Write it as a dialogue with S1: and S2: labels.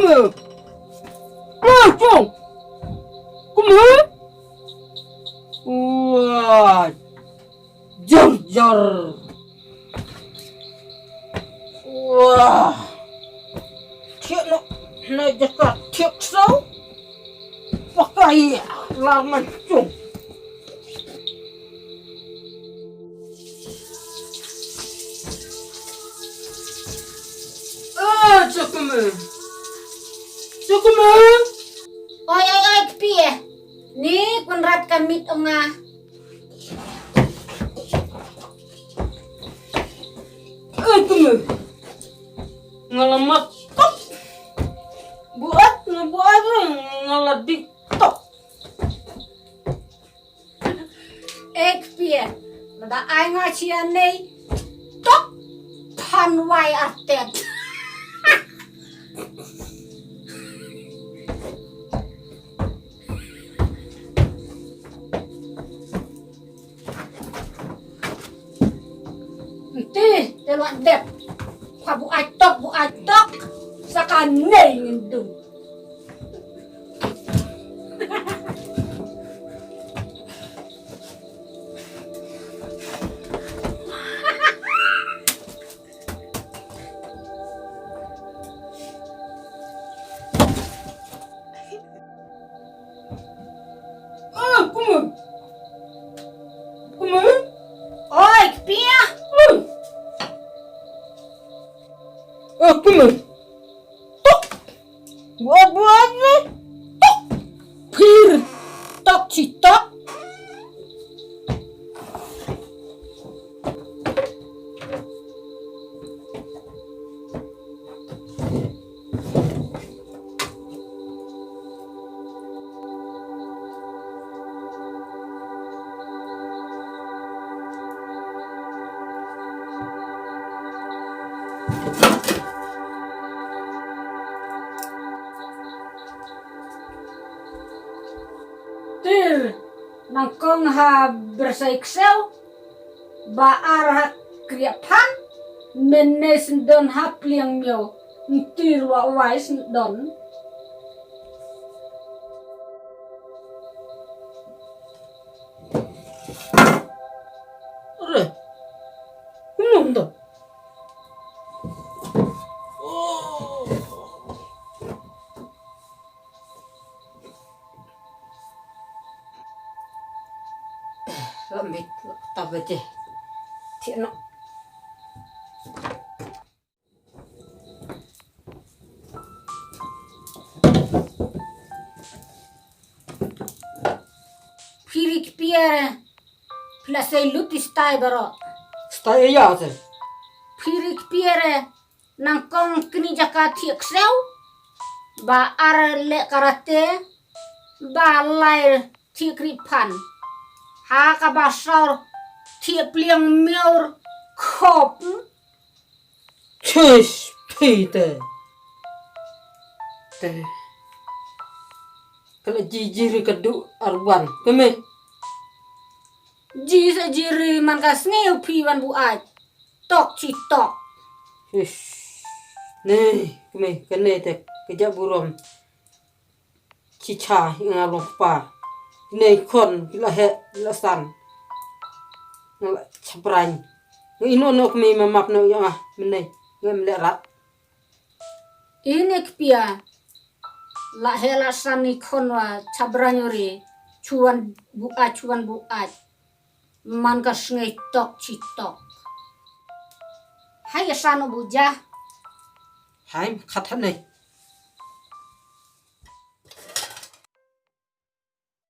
S1: Come Chong. Come Wah. Jar. Wah. Thiệt nó giật cả thiệt xấu. Pakai laman Chong. Cukup.
S2: Oi, kepie. Ni kunrat kamit onga.
S1: Cukup. Ngalamat tok. Buat ngaladik tok.
S2: Kepie. Nada ai nga chia nei. Tok panwai artet. Telo dep. Kwa bu atok saka nei ngendung.
S1: Come
S2: Oi, kepia.
S1: Come tok. Buat tok.
S2: Pir tok citok. Nangkong ha bersaiksel baar ha kriapan menes don ha pliang myo ntir wa wais don
S1: Ore. Kumum dah. Lamit tabaje. Tiano.
S2: pirik piere plasai lutis tai baro
S1: Stay ya se.
S2: pirik piere nangkong kini jaka tieksel baar le karate ba lai tiekripan ha ka basar tie pliang meur kop
S1: Chesh Peter. Teh. Kalau jijiri kedu arban. Keme.
S2: ji sa jiri man ka sneu piwan bu ai tok ci tok
S1: Chesh. Nih, keme kene te kejak burom. Cica ngalong pa. Nei kon la he la san. Ngala chaprany. Ino no keme mamap no ya menei. Ngem lerat.
S2: ini kpia la hela sani khonwa chabranyori chuan bu a man ka snei tok ci tok hai sano buja
S1: Hai khat nei.